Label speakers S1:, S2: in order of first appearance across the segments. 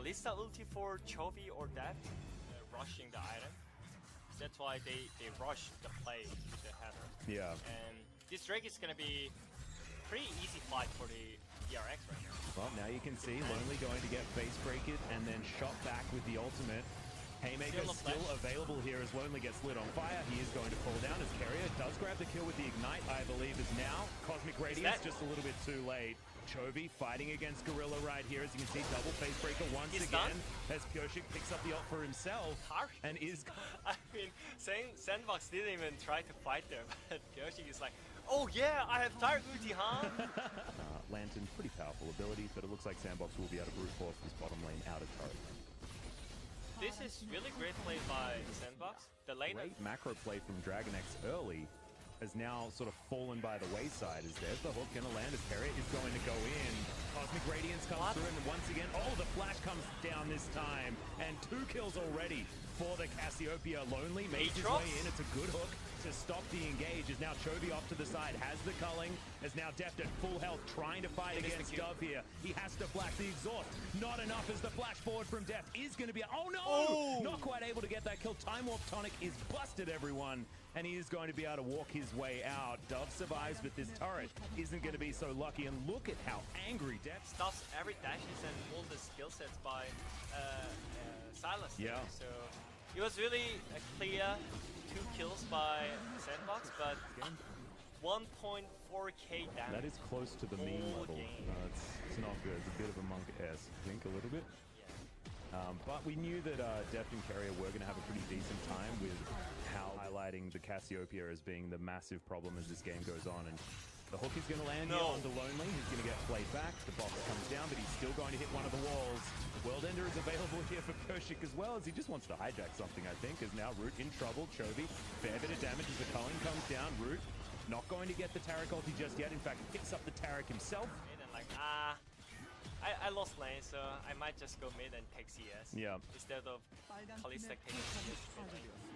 S1: Kalista ulti for Chovy or Death rushing the item. That's why they rush the play with the header.
S2: Yeah.
S1: And this Drake is gonna be pretty easy fight for the DRX right now.
S2: Well, now you can see Lonely going to get face breaked and then shot back with the ultimate. Haymaker still available here as Lonely gets lit on fire. He is going to fall down as Carrier does grab the kill with the Ignite, I believe, is now. Cosmic Radiance just a little bit too late. Chovy fighting against Gorilla right here. As you can see, double face breaker once again. As Pyoshik picks up the ult for himself. And is...
S1: I mean, saying Sandbox didn't even try to fight there, but Pyoshik is like, oh yeah, I have Tyrant ulti, huh?
S2: Lantern, pretty powerful ability, but it looks like Sandbox will be able to brute force this bottom lane out of turret.
S1: This is really great play by Sandbox. The lane
S2: great macro play from DragonX early has now sort of fallen by the wayside. As there's the hook going to land as Carrier is going to go in. Cosmic Radiance comes through, and once again, oh, the flash comes down this time. And 2 kills already for the Cassiopeia. Lonely makes his way in. It's a good hook to stop the engage. As now Chovy off to the side, has the culling. As now Deft at full health, trying to fight against Dove here. He has to flash the exhaust. Not enough as the flash forward from Deft is going to be... Oh no! Oh! Not quite able to get that kill. Time Warp Tonic is busted, everyone. And he is going to be able to walk his way out. Dove survives, but this turret isn't going to be so lucky. And look at how angry Deft
S1: stops every dashes and all the skill sets by Silas.
S2: Yeah.
S1: So it was really a clear 2 kills by Sandbox, but 1.4k damage.
S2: That is close to the meme level. It's not good. It's a bit of a monk-esque, I think, a little bit. But we knew that Deft and Carrier were going to have a pretty decent time with how highlighting the Cassiopeia as being the massive problem as this game goes on. And the hook is going to land here onto Lonely. He's going to get played back. The box comes down, but he's still going to hit one of the walls. World Ender is available here for Pyoshik as well, as he just wants to hijack something, I think, as now Root in trouble. Chovy, fair bit of damage as the culling comes down. Root not going to get the Taric ulti just yet. In fact, he picks up the Taric himself.
S1: And like, I lost lane, so I might just go mid and take CS.
S2: Yeah.
S1: Instead of Kalista taking CS.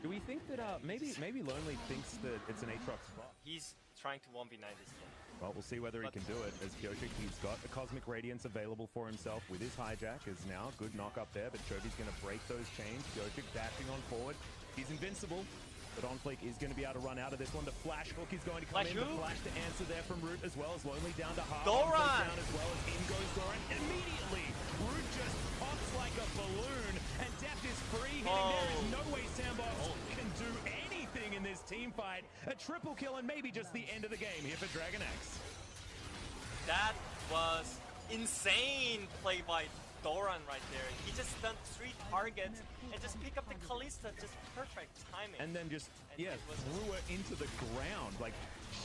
S2: Do we think that maybe Lonely thinks that it's an Aatrox bot?
S1: He's trying to 1v9 this game.
S2: Well, we'll see whether he can do it. As Pyoshik, he's got a Cosmic Radiance available for himself with his hijack. Is now good knock up there, but Chovy's going to break those chains. Pyoshik dashing on forward. He's invincible. But OnFleek is going to be able to run out of this one. The flash hook is going to come in. The flash to answer there from Root as well as Lonely down to half.
S1: Doran!
S2: Down as well as in goes Doran. Immediately, Root just pops like a balloon and Deft is free. There is no way Sandbox can do anything in this team fight. A triple kill and maybe just the end of the game here for DragonX.
S1: That was insane play by Doran right there. He just stunned 3 targets and just picked up the Kalista, just perfect timing.
S2: And then just, threw her into the ground. Like,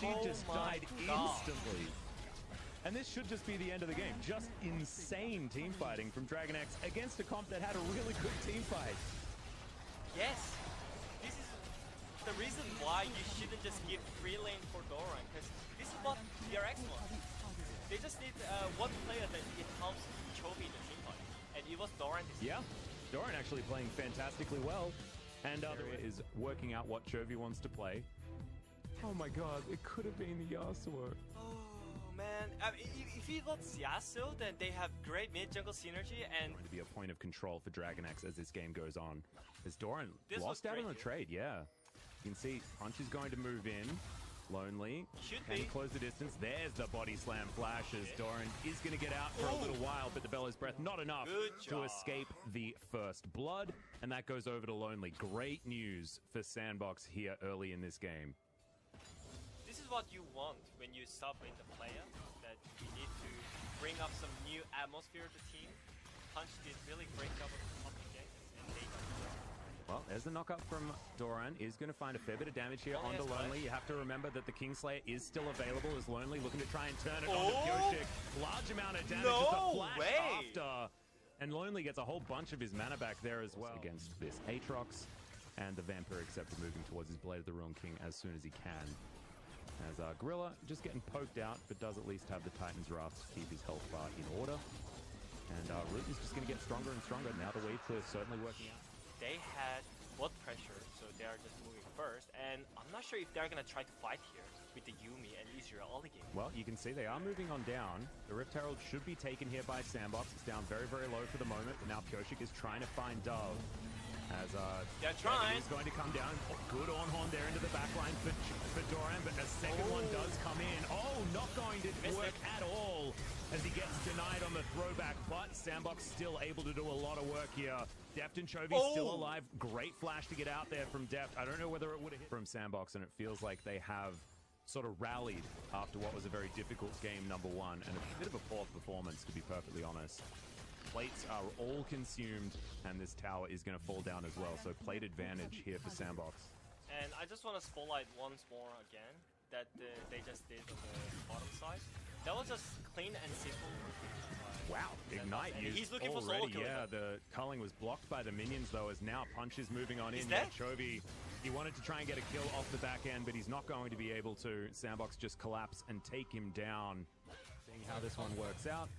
S2: she just died instantly. And this should just be the end of the game. Just insane team fighting from DragonX against a comp that had a really good team fight.
S1: Yes. This is the reason why you shouldn't just give free lane for Doran, because this is what DRX wants. They just need one player that it helps Chovy in the team fight. And it was Doran this
S2: time. Doran actually playing fantastically well. And is working out what Chovy wants to play. Oh my god, it could have been the Yasuo.
S1: Oh man, if he looks Yasuo, then they have great mid-jungle synergy and...
S2: going to be a point of control for DragonX as this game goes on. As Doran lost out on the trade, You can see Punch is going to move in. Lonely. Can he close the distance? There's the body slam flashes. Doran is going to get out for a little while, but the Bellows Breath not enough to escape the first blood. And that goes over to Lonely. Great news for Sandbox here early in this game.
S1: This is what you want when you sub in the player, that you need to bring up some new atmosphere to the team. Punch did really great job of the game, and they got.
S2: Well, there's the knockup from Doran. Is going to find a fair bit of damage here onto Lonely. You have to remember that the Kingslayer is still available as Lonely looking to try and turn it onto Pyoshik. Large amount of damage with the flash after. And Lonely gets a whole bunch of his mana back there as well against this Aatrox. And the Vampiric Scepter moving towards his Blade of the Ruined King as soon as he can. As Gorilla just getting poked out, but does at least have the Titan's Wrath to keep his health bar in order. And Root is just going to get stronger and stronger. Now the wave clear is certainly working out.
S1: They had bot pressure, so they are just moving first. And I'm not sure if they're gonna try to fight here with the Yuumi and Israel early game.
S2: Well, you can see they are moving on down. The Rift Herald should be taken here by Sandbox. It's down very, very low for the moment, but now Pyosik is trying to find Dove. As
S1: they're trying.
S2: He's going to come down. Oh, good on there into the back line for Doran, but a second one does come in. Oh, not going to work at all as he gets denied on the throwback, but Sandbox still able to do a lot of work here. Deft and Chovy still alive. Great flash to get out there from Deft. I don't know whether it would have hit from Sandbox, and it feels like they have sort of rallied after what was a very difficult game number one, and a bit of a poor performance, to be perfectly honest. Plates are all consumed, and this tower is going to fall down as well. So plate advantage here for Sandbox.
S1: And I just want to spotlight once more again that they just did on the bottom side. That was just clean and simple.
S2: Wow, Ignite used
S1: he's looking
S2: already.
S1: For solo kill.
S2: Yeah, the culling was blocked by the minions though, as now Punch is moving on in. Yeah, Chovy, he wanted to try and get a kill off the back end, but he's not going to be able to. Sandbox just collapse and take him down. Seeing how this one works out.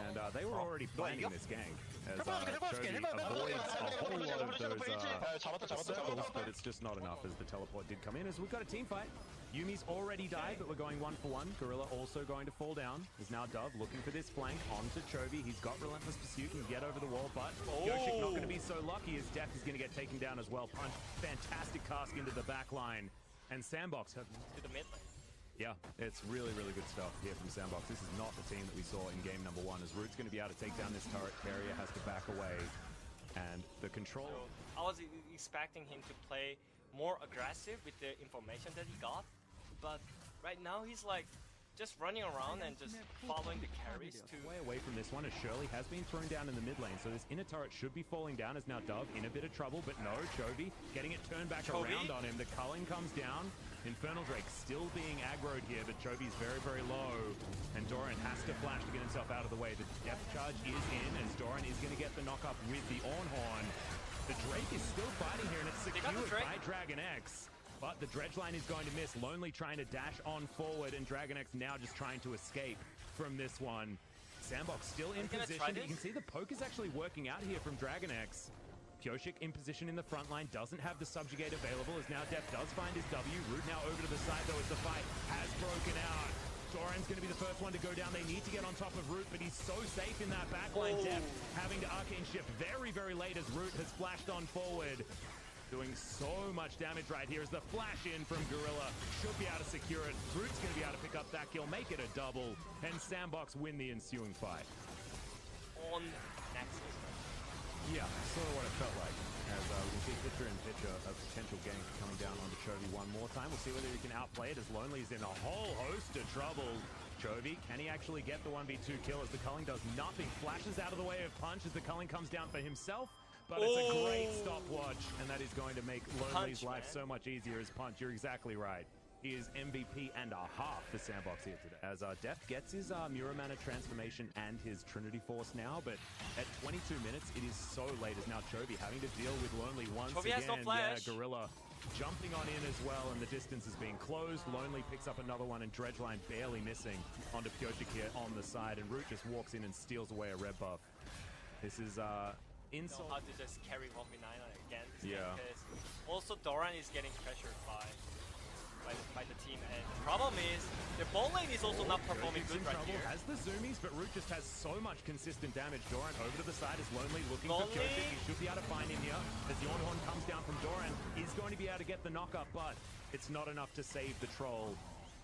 S2: And they were already planning this gang, as Chovy avoids a whole lot of those circles, but it's just not enough as the teleport did come in, as we've got a team fight. Yumi's already died, but we're going 1-for-1. Gorilla also going to fall down. Is now Dove looking for this flank onto Chovy. He's got Relentless Pursuit, can get over the wall, but Yoshik not going to be so lucky as Deft is going to get taken down as well. Punch, fantastic cast into the back line. And Sandbox have
S1: to the mid lane.
S2: Yeah, it's really, really good stuff here from Sandbox. This is not the team that we saw in game number one, as Root's going to be able to take down this turret. Carrier has to back away, and the control...
S1: So I was expecting him to play more aggressive with the information that he got, but right now he's like just running around and just following the carries to...
S2: Way away from this one, as Shirley has been thrown down in the mid lane, so this inner turret should be falling down, as now Dove in a bit of trouble, but no, Chovy getting it turned back around on him. The culling comes down. Infernal Drake still being aggroed here, but Chovy's very, very low. And Doran has to flash to get himself out of the way. The depth charge is in, as Doran is going to get the knock-up with the Ornhorn. The Drake is still fighting here, and it's secured by Dragon X. But the dredge line is going to miss. Lonely trying to dash on forward, and Dragon X now just trying to escape from this one. Sandbox still in position. You can see the poke is actually working out here from Dragon X. Pyosik in position in the front line, doesn't have the subjugate available, as now Deft does find his W. Root now over to the side though, as the fight has broken out. Doran's going to be the first one to go down. They need to get on top of Root, but he's so safe in that backline. Deft having to arcane shift very, very late as Root has flashed on forward. Doing so much damage right here as the flash in from Gorilla should be able to secure it. Root's going to be able to pick up that kill, make it a double, and Sandbox win the ensuing fight.
S1: On Nexus.
S2: Yeah, sort of what it felt like. As we can see picture in picture of potential gank coming down onto Chovy one more time. We'll see whether he can outplay it, as Lonely is in a whole host of trouble. Chovy, can he actually get the 1v2 kill as the culling does nothing? Flashes out of the way of Punch as the culling comes down for himself. But it's a great stopwatch, and that is going to make Lonely's life so much easier as Punch. You're exactly right. He is MVP and a half for Sandbox here today. As Deft gets his Mura Mana transformation and his Trinity Force now, but at 22 minutes, it is so late as now Chovy having to deal with Lonely once again.
S1: Has no flash.
S2: Yeah, Gorilla jumping on in as well, and the distance is being closed. Lonely picks up another one, and Dredgeline barely missing onto Pyosik here on the side, and Root just walks in and steals away a red buff. This is insult.
S1: Know how to just carry 1v9 again.
S2: Yeah.
S1: Also, Doran is getting pressured by the team, and the problem is the ball lane is also not performing good right here.
S2: Has the zoomies, but Root just has so much consistent damage. Doran over to the side is Lonely looking for Pyosik. He should be able to find him here as the Ornhorn comes down from Doran. He's going to be able to get the knock-up, but it's not enough to save the troll.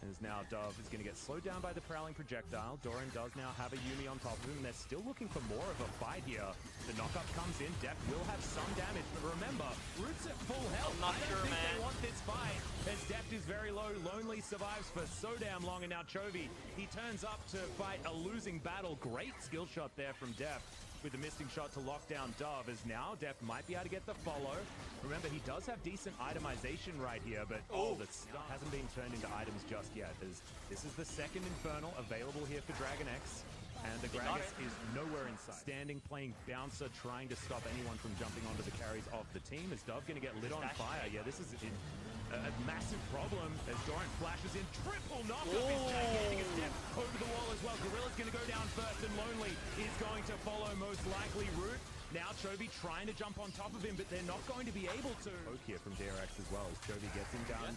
S2: As now Dove is going to get slowed down by the Prowling Projectile. Doran does now have a Yuumi on top of him. They're still looking for more of a fight here. The knockup comes in. Deft will have some damage, but remember, Root's at full health.
S1: I'm not sure, man.
S2: They want this fight, as Deft is very low. Lonely survives for so damn long, and now Chovy, he turns up to fight a losing battle. Great skill shot there from Deft, with the missing shot to lock down Dove, as now Deft might be able to get the follow. Remember, he does have decent itemization right here, but the stuff hasn't been turned into items just yet, as this is the second Infernal available here for Dragon X, and the Gragas is nowhere in sight. Standing, playing bouncer, trying to stop anyone from jumping onto the carries of the team. Is Dove going to get lit on fire? Yeah, this is a massive problem as Doran flashes in. Triple knockup is gigantic as Deft over the wall as well. Gorilla's going to go down first, and Lonely is going to follow, most likely. Root Now Chovy trying to jump on top of him, but they're not going to be able to. Poke here from DRX as well as Chovy gets him down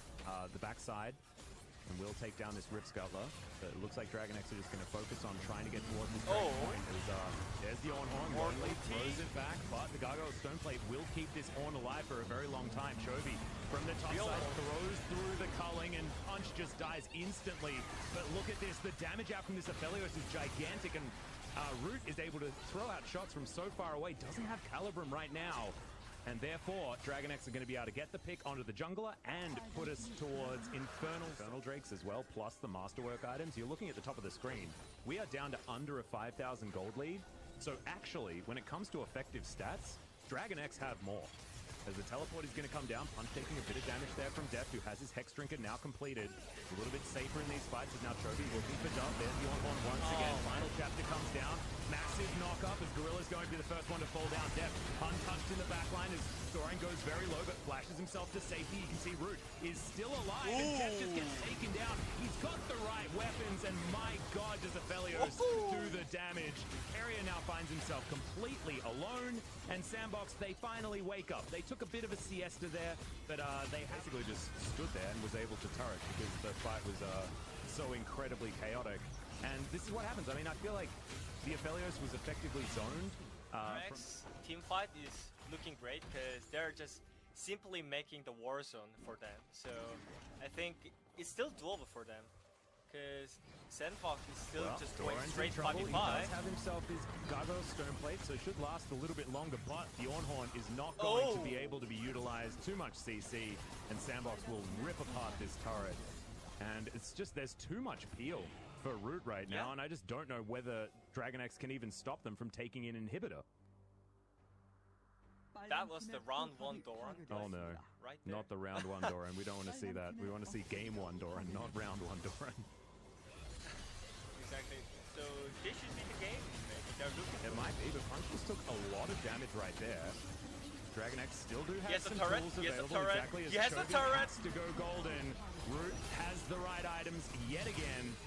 S2: the backside and will take down this Rip Scuttler. But it looks like Dragon X are just going to focus on trying to get towards this point. There's the Ornn Horn. Lonely throws it back, but the Gargoyle Stoneplate will keep this Ornn alive for a very long time. Chovy from the top side throws through the culling and Punch just dies instantly. But look at this, the damage out from this Aphelios is gigantic, and Root is able to throw out shots from so far away. Doesn't have Calibrum right now. And therefore, Dragon X are going to be able to get the pick onto the jungler and put us towards Infernal Drakes as well, plus the Masterwork items. You're looking at the top of the screen. We are down to under a 5,000 gold lead. So actually, when it comes to effective stats, Dragon X have more. As the teleport is going to come down, Punch taking a bit of damage there from Deft, who has his Hex Trinket now completed. A little bit safer in these fights as now Chovy looking for Dove. There's the Ornn Horn once again. Final chapter comes down. Massive knock up as Gorilla's going to be the first one to fall down. Deft untouched in the backline as Thorin goes very low but flashes himself to safety. You can see Root is still alive and Deft just gets taken down. He's got the right weapons and my god does Aphelios do the damage. Carrier now finds himself completely alone and Sandbox, they finally wake up. They took a bit of a siesta there, but they basically just stood there and was able to turret because the fight was so incredibly chaotic. And this is what happens. I mean, I feel like the Aphelios was effectively zoned.
S1: DRX team fight is looking great because they're just simply making the war zone for them. So I think it's still doable for them because Sandbox is still just going straight 5v5.
S2: He does have himself his Gargoyle Stoneplate, so should last a little bit longer, but the Ornn Horn is not going to be able to be utilized. Too much CC, and Sandbox will rip apart this turret. And it's just, there's too much peel for Root right now, and I just don't know whether Dragon X can even stop them from taking an inhibitor.
S1: That was the round 1 Doran.
S2: Oh no,
S1: right there.
S2: Not the round 1 Doran. We don't want to see that. We want to see game 1 Doran, not round 1 Doran.
S1: Exactly. So this should be the game. Maybe they're looking.
S2: It might be, but Punch just took a lot of damage right there. Dragon X still do have some
S1: turret.
S2: tools available. Exactly as
S1: he has the turret.
S2: Has to go golden. Root has the right items yet again.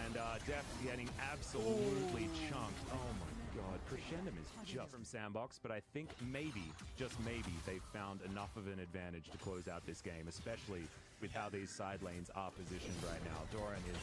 S2: And Deft getting absolutely chunked. Oh my god. Crescendum is just from Sandbox, but I think maybe, just maybe, they've found enough of an advantage to close out this game, especially with how these side lanes are positioned right now. Doran is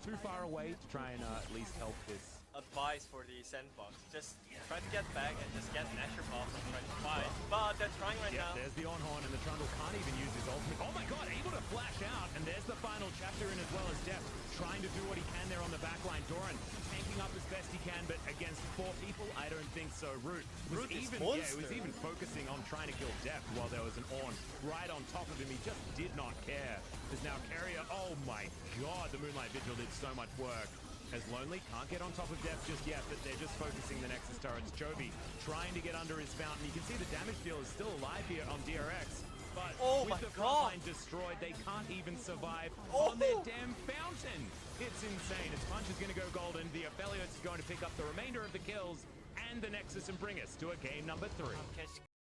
S2: too far away to try and at least help this.
S1: Advice for the Sandbox. Just try to get back and just get Asher Pulse and try to fight. But they're trying right now.
S2: There's the Ornn Horn and the Trundle can't even use his ultimate. Oh my god, able to flash out. And there's the final chapter in as well as Deft trying to do what he can there on the backline. Doran tanking up as best he can, but against 4 people, I don't think so. Root was even focusing on trying to kill Deft while there was an Ornn right on top of him. He just did not care. There's now Carrier. Oh my god, the Moonlight Vigil did so much work. As Lonely can't get on top of Deft just yet, but they're just focusing the Nexus turrets. Chovy trying to get under his fountain. You can see the damage deal is still alive here on DRX. But with the front line destroyed, they can't even survive on their damn fountain. It's insane. As Punch is going to go golden, the Aphelios is going to pick up the remainder of the kills and the Nexus and bring us to a game number 3.